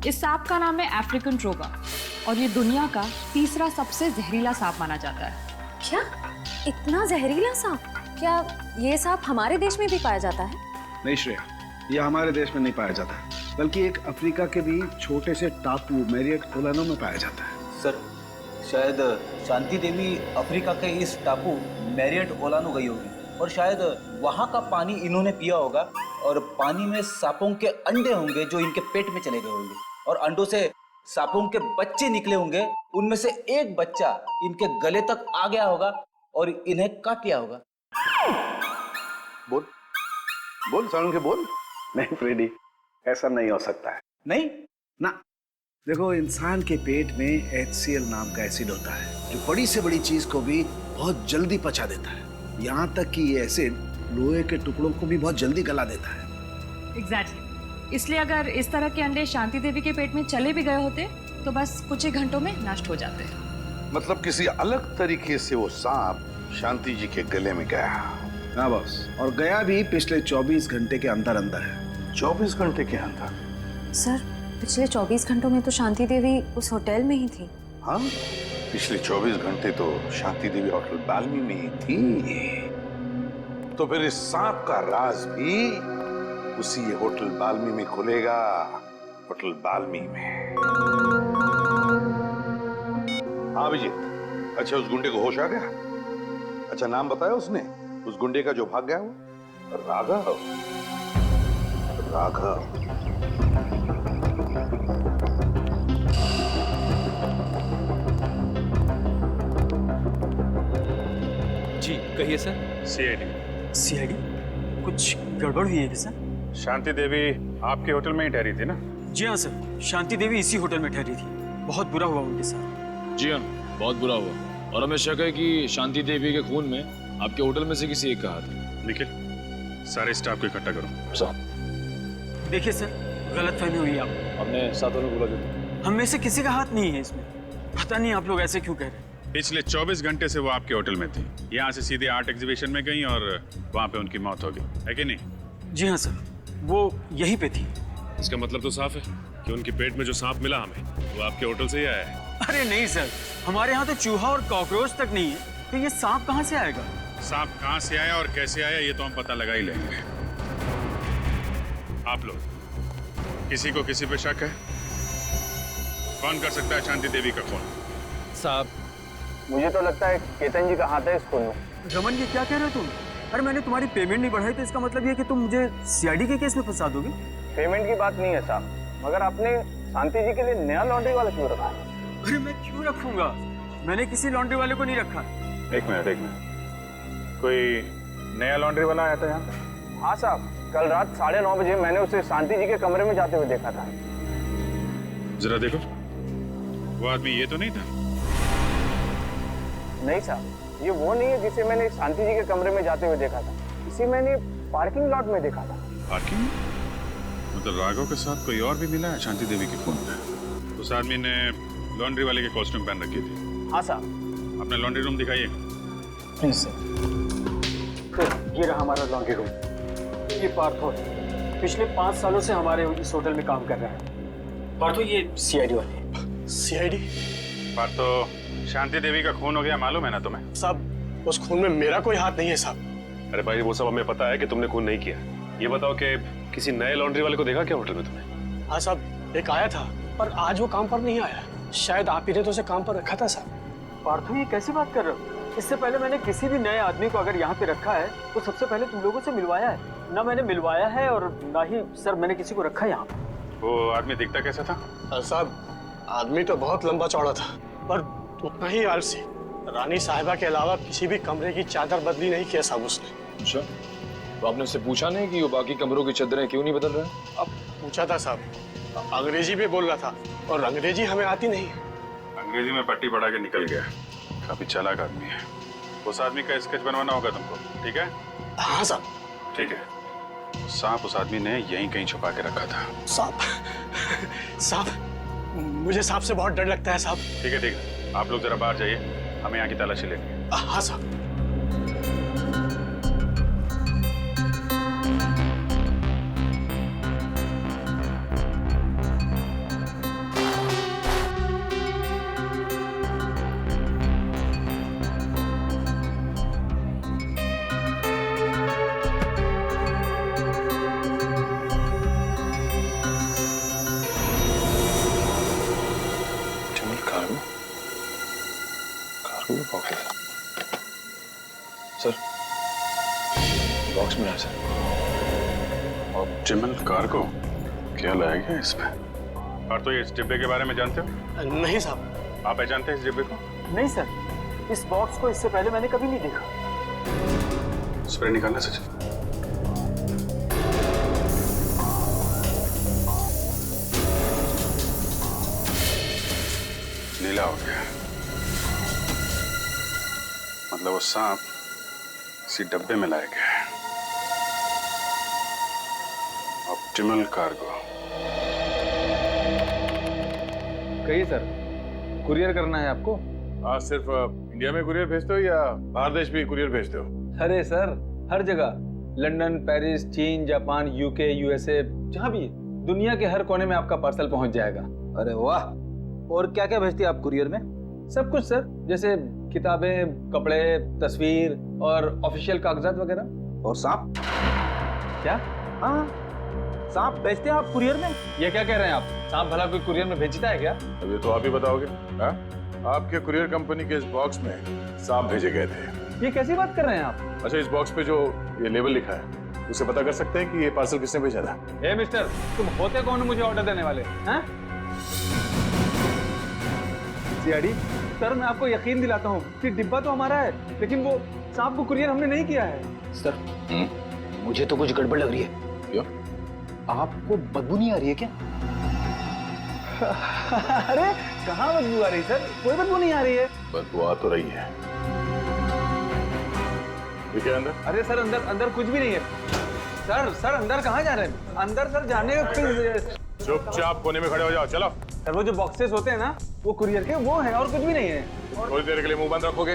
इस सांप का नाम है अफ्रीकन ट्रोगा और ये दुनिया का तीसरा सबसे जहरीला सांप माना जाता है। क्या इतना जहरीला सांप? क्या ये सांप हमारे देश में भी पाया जाता है? नहीं श्रेया, ये हमारे देश में नहीं पाया जाता, बल्कि एक अफ्रीका के भी छोटे से टापू मैरियट ओलानो में पाया जाता है। सर शायद शांति देवी अफ्रीका के इस टापू मैरियट ओलानो गई होगी और शायद वहाँ का पानी इन्होंने पिया होगा और पानी में सांपों के अंडे होंगे जो इनके पेट में चले गए होंगे और अंडों से सांपों के बच्चे निकले होंगे। उनमें से एक बच्चा इनके गले तक आ गया होगा और इन्हें काट लिया होगा। बोल बोल सारुण के बोल। नहीं फ्रेडी, ऐसा नहीं हो सकता है। नहीं ना, देखो इंसान के पेट में HCl नाम का एसिड होता है जो बड़ी से बड़ी चीज को भी बहुत जल्दी पचा देता है। यहाँ तक कि ये एसिड लोहे के टुकड़ों को भी बहुत जल्दी गला देता है। एग्जैक्टली। इसलिए अगर इस तरह के अंडे शांति देवी के पेट में चले भी गए होते तो बस कुछ ही घंटों में नष्ट हो जाते। मतलब किसी अलग तरीके से वो सांप शांति जी के गले में गया। हाँ बॉस, और गया भी पिछले 24 घंटे के अंदर अंदर है। 24 घंटे के अंदर? सर पिछले 24 घंटों में तो शांति देवी उस होटल में ही थी। हाँ, पिछले 24 घंटे तो शांति देवी होटल बाल्मी में ही थी। तो फिर इस सांप का राज भी उसी होटल बाल्मी में खुलेगा। होटल बाल्मी में। हाँ अभिजीत, अच्छा उस गुंडे को होश आ गया? अच्छा नाम बताया उसने उस गुंडे का जो भाग गया वो? राघव। राघव। जी कहिए सर। सीआईडी कुछ गड़बड़ हुई है क्या सर? शांति देवी आपके होटल में ही ठहरी थी ना? जी हाँ सर, शांति देवी इसी होटल में ठहरी थी। बहुत बुरा हुआ उनके साथ। जी हाँ, बहुत बुरा हुआ और हमें शक है कि शांति देवी के खून में आपके होटल में से किसी एक का हाथ है। निखिल, सारे स्टाफ को इकट्ठा करो। सर देखिए सर, गलतफहमी हुई है आपको। हमने सातों ने बोला जो हम में से किसी का हाथ नहीं है इसमें। पता नहीं आप लोग ऐसे क्यों कह रहे हैं। पिछले 24 घंटे से वो आपके होटल में थी। यहाँ से सीधे आर्ट एग्जीबिशन में गई और वहाँ पे उनकी मौत हो गई, है कि नहीं? जी हाँ सर, वो यहीं पे थी। इसका मतलब तो साफ है कि उनके पेट में जो सांप मिला हमें वो आपके होटल से ही आया है। अरे नहीं सर, हमारे यहाँ तो चूहा और कॉकरोच तक नहीं है, तो ये सांप कहाँ से आएगा? सांप कहाँ से आया और कैसे आया ये तो हम पता लगा ही लेंगे। आप लोग किसी को किसी पे शक है? कौन कर सकता है शांति देवी का खून? साहब, मुझे तो लगता है केतन जी का हाथ है इस खून में। रमन, ये क्या कह रहे हो तुम? अरे मैंने तुम्हारी पेमेंट नहीं बढ़ाई, तो इसका मतलब ये है कि तुम मुझे सीआईडी के केस में फंसा दोगे? पेमेंट की बात नहीं है साहब, मगर आपने शांति जी के लिए नया लॉन्ड्री वाला क्यों रखा है? अरे मैं क्यों रखूंगा? मैंने किसी लॉन्ड्री वाले को नहीं रखा। एक मिनट, कोई नया लॉन्ड्री वाला आया था यहाँ पे? हाँ साहब, कल रात 9:30 बजे मैंने उसे शांति जी के कमरे में जाते हुए देखा था। जरा देखो, वो आदमी ये तो नहीं था? नहीं साहब, ये वो नहीं है जिसे मैंने शांति जी के कमरे में जाते हुए देखा था। इसे मैंने पार्किंग लॉट में देखा था। पार्किंग? मतलब राघव के साथ कोई और भी मिला है शांति देवी के खून में? उस आदमी ने लॉन्ड्री वाले के कॉस्ट्यूम पहन रखी थी। हाँ साहब। अपना लॉन्ड्री रूम दिखाइए। Please sir. ये रहा हमारा लॉन्ड्री रूम। ये पार्थो है, पिछले 5 सालों से हमारे इस होटल में काम कर रहा है। पार्थो, ये सीआईडी वाले। सीआईडी? पार्थो, शांति देवी का खून हो गया मालूम है ना तुम्हें? साहब, उस खून में मेरा कोई हाथ नहीं है साहब। अरे भाई, वो सब हमें पता है कि तुमने खून नहीं किया। ये बताओ कि किसी नए लॉन्ड्री वाले को देखा क्या होटल में तुमने? हाँ साहब, एक आया था, पर आज वो काम पर नहीं आया। शायद आप ही ने तो उसे काम पर रखा था साहब। पार्थो, ये कैसी बात कर रहे हो? इससे पहले मैंने किसी भी नए आदमी को अगर यहाँ पे रखा है तो सबसे पहले तुम लोगों से मिलवाया है। ना मैंने मिलवाया है और ना ही सर मैंने किसी को रखा है यहाँ पे। वो आदमी दिखता कैसा था? साहब, आदमी तो बहुत लंबा चौड़ा था, पर उतना ही आलसी। रानी साहिबा के अलावा किसी भी कमरे की चादर बदली नहीं किया साहब उसने। अच्छा, तो आपने उससे पूछा नहीं कि वो बाकी कमरों की चादरें क्यों नहीं बदल रहा है? अब पूछा था साहब, अंग्रेजी में बोल रहा था और अंग्रेजी हमें आती नहीं। अंग्रेजी में पट्टी पढ़ा के निकल गया। काफी चालाक आदमी है। उस आदमी का स्केच बनवाना होगा तुमको, ठीक है? हाँ साहब। ठीक है। सांप उस आदमी ने यहीं कहीं छुपा के रखा था। साहब, मुझे सांप से बहुत डर लगता है साहब। ठीक है, ठीक है, आप लोग जरा बाहर जाइए, हमें यहाँ की तलाशी लेंगे। हाँ साहब। सर, बॉक्स में है सर। Optimal cargo? क्या लाया गया इसमें? और तो ये इस डिब्बे के बारे में जानते हो? नहीं साहब। आप पहचानते हैं इस डिब्बे को? नहीं सर, इस बॉक्स को इससे पहले मैंने कभी नहीं देखा। स्प्रे निकालना सचिन। नीला हो गया। मतलब वो सांप इसी डब्बे में लाया गया है। Optimal cargo. कहिए सर, कुरियर करना है आपको? हाँ, सिर्फ इंडिया में कुरियर भेजते हो या बाहर देश भी कुरियर भेजते हो? अरे सर, हर जगह, लंदन, पेरिस, चीन, जापान, यूके, यूएसए, जहाँ भी, दुनिया के हर कोने में आपका पार्सल पहुंच जाएगा। अरे वाह! और क्या क्या भेजती है आप कुरियर में? सब कुछ सर, जैसे किताबें, कपड़े, तस्वीर और ऑफिशियल कागजात वगैरह। और सांप? क्या? हाँ, सांप भेजते हैं आप कुरियर में? ये क्या कह रहे हैं आप? सांप भला कोई कुरियर में भेजता है क्या? अब ये तो आप ही बताओगे। हाँ? आपके कुरियर कंपनी के इस बॉक्स में सांप भेजे गए थे। ये कैसी बात कर रहे हैं आप? अच्छा, इस बॉक्स पे जो ये लेबल लिखा है, उसे पता कर सकते हैं कि ये पार्सल किसने भेजा था? ए मिस्टर, तुम होते कौन मुझे ऑर्डर देने वाले? हैं? सीआईडी सर, मैं आपको यकीन दिलाता हूँ कि डिब्बा तो हमारा है, लेकिन वो सांप को कुरियर हमने नहीं किया है। सर, मुझे तो कुछ गड़बड़ लग रही है। क्यों? आपको बदबू नहीं आ रही है क्या? अरे कहाँ बदबू आ रही है सर? कोई बदबू नहीं आ रही है। बदबू आ तो रही है। ठीक है, अंदर? अरे सर, अंदर अंदर कुछ भी नहीं है। सर अंदर कहाँ जा रहे हैं? अंदर सर जाने का। चुपचाप कोने में खड़े हो जाओ। चलो। सर वो जो बॉक्सेस होते हैं ना वो कुरियर के वो है और कुछ भी नहीं है। थोड़ी देर के लिए मुंह बंद रखोगे?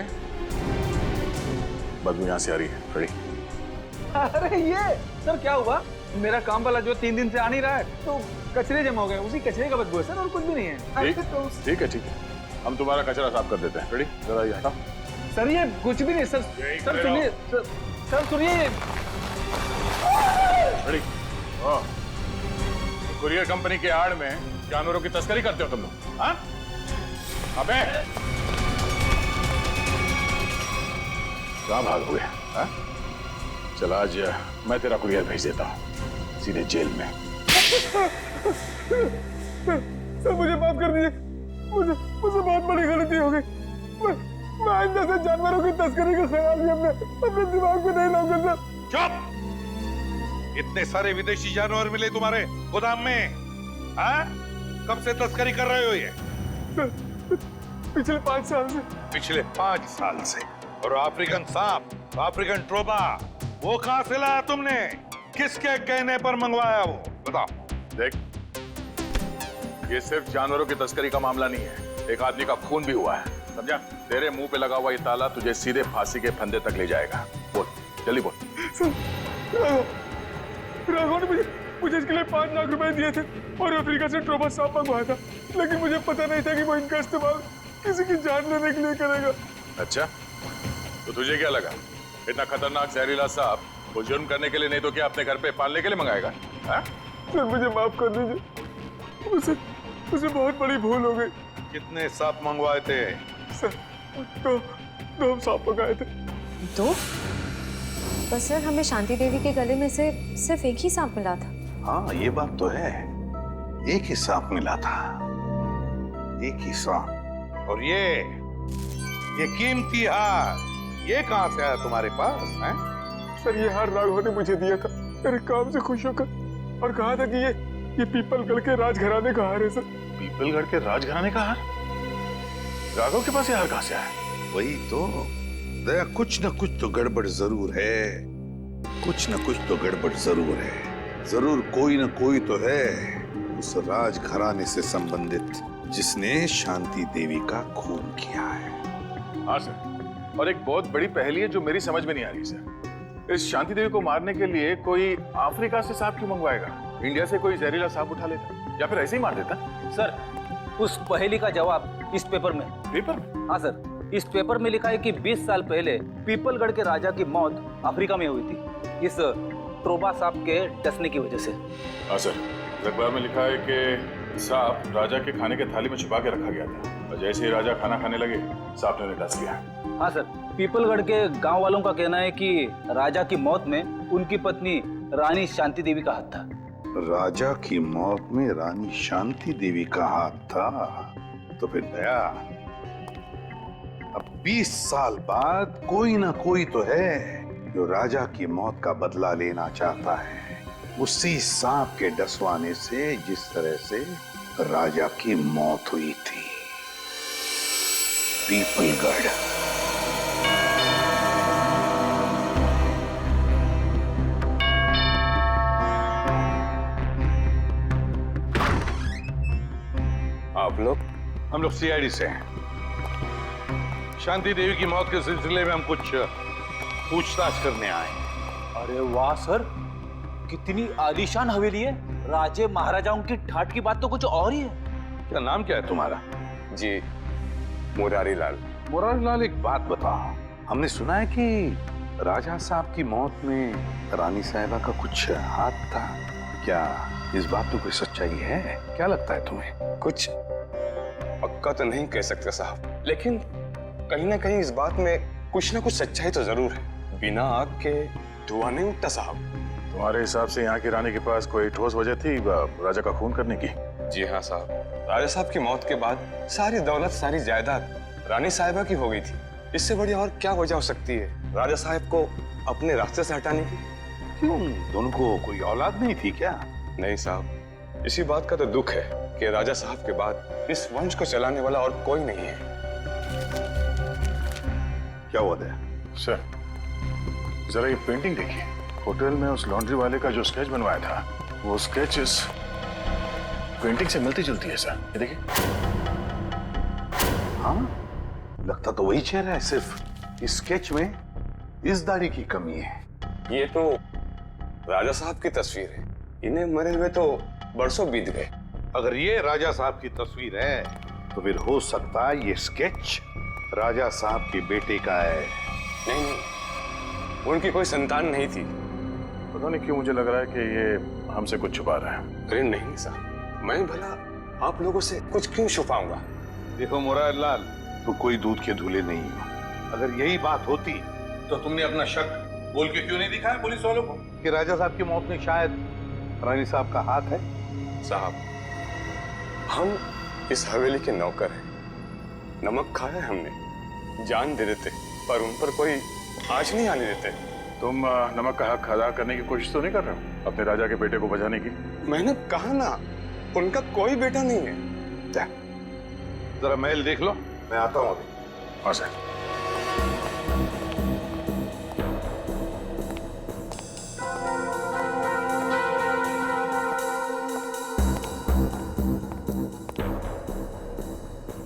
बदबू यहाँ से आ रही है। रेडी? अरे ये सर क्या हुआ, मेरा काम वाला जो 3 दिन से आ नहीं रहा है तो कचरे जमा हो गए, उसी कचरे का बदबू है सर और कुछ भी नहीं है। ठीक है हम तुम्हारा कचरा साफ कर देते हैं। रेडी? जरा ये हटाओ। सर ये कुछ भी नहीं सर। सर सुनिए सर सुनिए। रेडी? कुरियर कंपनी के आड़ में जानवरों की तस्करी करते हो तुम लोग? हाँ? अबे कहाँ भागोगे? हाँ? चल आज मैं तेरा कुरियर भेज देता हूँ सीधे जेल में। सर मुझे माफ कर दीजिए, मुझे बहुत बड़ी गलती हो गई। मैं आइंदा से जानवरों की तस्करी का ख्याल भी अपने दिमाग में नहीं लाऊंगा सर। चुप! इतने सारे विदेशी जानवर मिले तुम्हारे गोदाम में, हाँ? कब से तस्करी कर रहे हो ये? पिछले 5 साल से। पिछले 5 साल से। और अफ्रीकन सांप, अफ्रीकन ट्रोबा, वो कहां से लाया तुमने? किसके कहने पर मंगवाया वो? बताओ। देख, ये सिर्फ जानवरों की तस्करी का मामला नहीं है, एक आदमी का खून भी हुआ है, समझा? तेरे मुंह पे लगा हुआ ये ताला तुझे सीधे फांसी के फंदे तक ले जाएगा। बोल, जल्दी बोल। राघव ने मुझे इसके लिए 5 लाख रुपए दिए थे और अफ्रीका से ट्रोबा सांप मंगवाया था, लेकिन मुझे पता नहीं था कि वो इनका इस्तेमाल किसी की जान लेने के लिए करेगा। अच्छा, तो तुझे क्या लगा इतना खतरनाक जहरीला सांप वो जुर्म करने के लिए नहीं तो क्या अपने घर पे पालने के लिए मंगाएगा? हाँ? सर मुझे माफ कर दीजिए, मुझसे बहुत बड़ी भूल हो गई। कितने सांप मंगवाए थे? सर 2 सांप मंगाए थे। 2? बस सर हमें शांति देवी के गले में से सिर्फ एक ही सांप मिला था। हाँ ये बात तो है, एक ही सांप मिला था, एक ही सांप। और ये कीमती हार ये कहां से आया तुम्हारे पास? हैं? सर ये हार राघव ने मुझे दिया था मेरे काम से खुश होकर और कहा था कि ये पीपलगढ़ के राजघराने का हार है सर। पीपलगढ़ के राजघराने का हार? राघव के पास ये हार कहां से आया? वही तो दया, कुछ न कुछ तो गड़बड़ जरूर है, कुछ न कुछ तो गड़बड़ जरूर है, जरूर कोई न कोई तो है उस राजघराने से संबंधित जिसने शांति देवी का खून किया है। हाँ सर, और एक बहुत बड़ी पहेली है जो मेरी समझ में नहीं आ रही सर। इस शांति देवी को मारने के लिए कोई अफ्रीका से सांप क्यों मंगवाएगा? इंडिया से कोई जहरीला सांप उठा लेता या फिर ऐसे ही मार देता? सर उस पहेली का जवाब इस पेपर में। पेपर? हाँ सर, इस पेपर में लिखा है कि 20 साल पहले पीपलगढ़ के राजा की मौत अफ्रीका में हुई थी इस ट्रोबा सांप के डसने की वजह से। हाँ सर, अखबार में लिखा है कि सांप राजा के खाने के थाली में छुपा के रखा गया था और जैसे ही राजा खाना खाने लगे सांप ने उन्हें डस लिया। हाँ सर, पीपलगढ़ के गांव वालों का कहना है कि राजा की मौत में उनकी पत्नी रानी शांति देवी का हाथ था। राजा की मौत में रानी शांति देवी का हाथ था? तो फिर दया, अब 20 साल बाद कोई ना कोई तो है जो राजा की मौत का बदला लेना चाहता है उसी सांप के डसवाने से जिस तरह से राजा की मौत हुई थी। पीपलगढ़। आप लोग? हम लोग सीआईडी से हैं। शांति देवी की मौत के सिलसिले में हम कुछ पूछताछ करने आए। अरे वाह सर, कितनी आलीशान हवेली है, राजे महाराजाओं की ठाट की बात तो कुछ और ही है। क्या नाम क्या है तुम्हारा? जी मुरारी लाल। मुरारी लाल, एक बात बताओ, हमने सुना है कि राजा साहब की मौत में रानी साहिबा का कुछ हाथ था, क्या इस बात में कोई सच्चाई है? क्या लगता है तुम्हें? कुछ पक्का तो नहीं कह सकते साहब, लेकिन कहीं ना कहीं इस बात में कुछ ना कुछ सच्चाई तो जरूर है। बिना आग के धुआं नहीं उठता साहब। तुम्हारे हिसाब से यहाँ की रानी के पास कोई ठोस वजह थी राजा का खून करने की? जी हाँ साहब, राजा साहब की मौत के बाद सारी दौलत सारी जायदाद रानी साहिबा की हो गई थी। इससे बड़ी और क्या वजह हो सकती है राजा साहब को अपने रास्ते से हटाने की? क्यों, दोनों को कोई औलाद नहीं थी क्या? नहीं साहब, इसी बात का तो दुख है कि राजा साहब के बाद इस वंश को चलाने वाला और कोई नहीं है। क्या हुआ है? सर जरा ये पेंटिंग देखिए, होटल में उस लॉन्ड्री वाले का जो स्केच बनवाया था वो स्केच इस पेंटिंग से मिलती जुलती है सर, ये देखिए। हाँ, लगता तो वही चेहरा है, सिर्फ इस स्केच में इस दाढ़ी की कमी है। ये तो राजा साहब की तस्वीर है, इन्हें मरे हुए तो बरसों बीत गए। अगर ये राजा साहब की तस्वीर है तो फिर हो सकता है ये स्केच राजा साहब के बेटे का है। नहीं नहीं, उनकी कोई संतान नहीं थी। पता नहीं क्यों मुझे लग रहा है कि ये हमसे कुछ छुपा रहा है। अरे नहीं साहब, मैं भला आप लोगों से कुछ क्यों छुपाऊंगा? देखो मुरारलाल, तू कोई दूध के धुले नहीं हो। अगर यही बात होती तो तुमने अपना शक बोल के क्यों नहीं दिखाया पुलिस वालों को कि राजा साहब की मौत में शायद रानी साहब का हाथ है? साहब, हम इस हवेली के नौकर हैं। नमक खाया हमने, जान दे देते, पर उन पर कोई आँच नहीं आने देते। तुम नमक का हक अदा करने की कोशिश तो नहीं कर रहे हो अपने राजा के बेटे को बचाने की? मैंने कहा ना, उनका कोई बेटा नहीं है। जरा महल देख लो, मैं आता हूँ अभी। हाँ सर।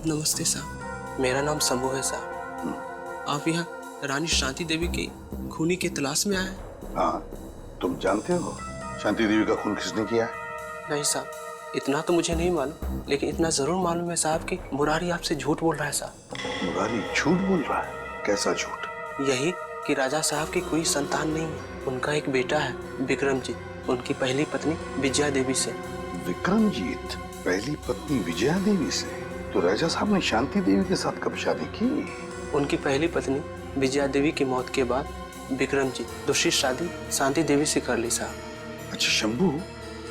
नमस्ते साहब, मेरा नाम शंभू है साहब। आप यहाँ रानी शांति देवी की खूनी की तलाश में आए हैं? हाँ, तुम जानते हो शांति देवी का खून किसने किया है? नहीं साहब, इतना तो मुझे नहीं मालूम, लेकिन इतना जरूर मालूम है साहब कि मुरारी आपसे झूठ बोल रहा है साहब। मुरारी झूठ बोल रहा है? कैसा झूठ? यही कि राजा साहब की कोई संतान नहीं है। उनका एक बेटा है, विक्रमजीत, उनकी पहली पत्नी विजया देवी से। विक्रमजीत पहली पत्नी विजया देवी से? तो राजा साहब ने शांति देवी के साथ कब शादी की? उनकी पहली पत्नी विजया देवी की मौत के बाद विक्रमजीत दूसरी शादी शांति देवी से कर ली साहब। अच्छा शंभू,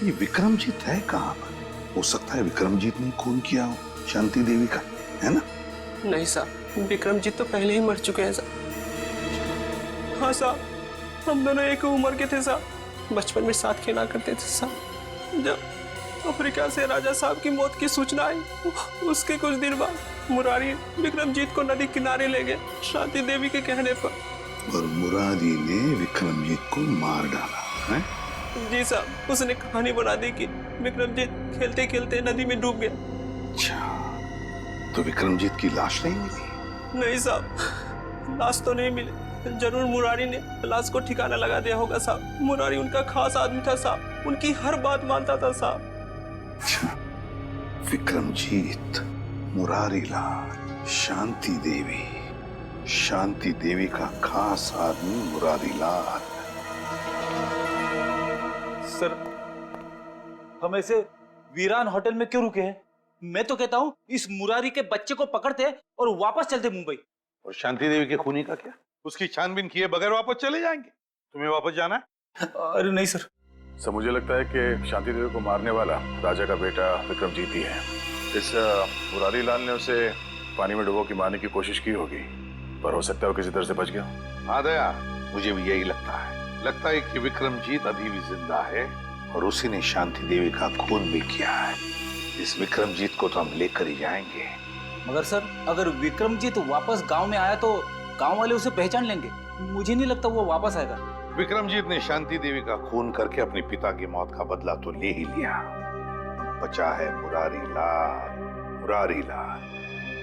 ये विक्रमजीत है कहाँ पर? हो सकता है विक्रमजीत ने खून किया हो शांति देवी का, है ना? नहीं साहब, विक्रमजीत तो पहले ही मर चुके हैं साहब। हाँ साहब, हम दोनों एक उम्र के थे साहब, बचपन में साथ खेला करते थे साहब। जब अफ्रीका से राजा साहब की मौत की सूचना आई, उसके कुछ दिन बाद मुरारी विक्रमजीत को नदी किनारे ले गए शांति देवी के कहने पर। और मुरारी ने विक्रमजीत को मार डाला है? जी साहब, उसने कहानी बना दी कि विक्रमजीत खेलते खेलते नदी में डूब गया। अच्छा, तो विक्रमजीत की लाश नहीं मिली? नहीं साहब, लाश तो नहीं मिली। जरूर मुरारी ने लाश को ठिकाना लगा दिया होगा साहब। मुरारी उनका खास आदमी था साहब, उनकी हर बात मानता था साहब। अच्छा, विक्रमजीत, मुरारी लाल, शांति देवी का खास आदमी मुरारी लाल। सर, हम ऐसे वीरान होटल में क्यों रुके हैं? मैं तो कहता हूँ इस मुरारी के बच्चे को पकड़ते और वापस चलते मुंबई। और शांति देवी के खूनी का क्या? उसकी छानबीन किए बगैर वापस चले जाएंगे? तुम्हें वापस जाना है? अरे नहीं सर। सर, मुझे लगता है कि शांति देवी को मारने वाला राजा का बेटा विक्रमजीत ही है। इस मुरारी लाल ने उसे पानी में डुबो के मारने की कोशिश की होगी, पर हो सकता है वो किसी तरह से बच गया। हाँ दया, मुझे भी यही लगता है कि विक्रमजीत अभी भी जिंदा है और उसी ने शांति देवी का खून भी किया है। इस विक्रमजीत को तो हम लेकर ही जाएंगे। मगर सर, अगर विक्रमजीत वापस गांव में आया तो गांव वाले उसे पहचान लेंगे। मुझे नहीं लगता वो वापस आएगा। विक्रमजीत ने शांति देवी का खून करके अपने पिता की मौत का बदला तो ले ही लिया। बचा है मुरारी लाल।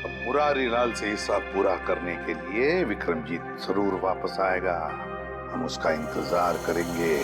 अब मुरारी लाल से हिसाब पूरा करने के लिए विक्रमजीत जरूर वापस आएगा। हम उसका इंतजार करेंगे।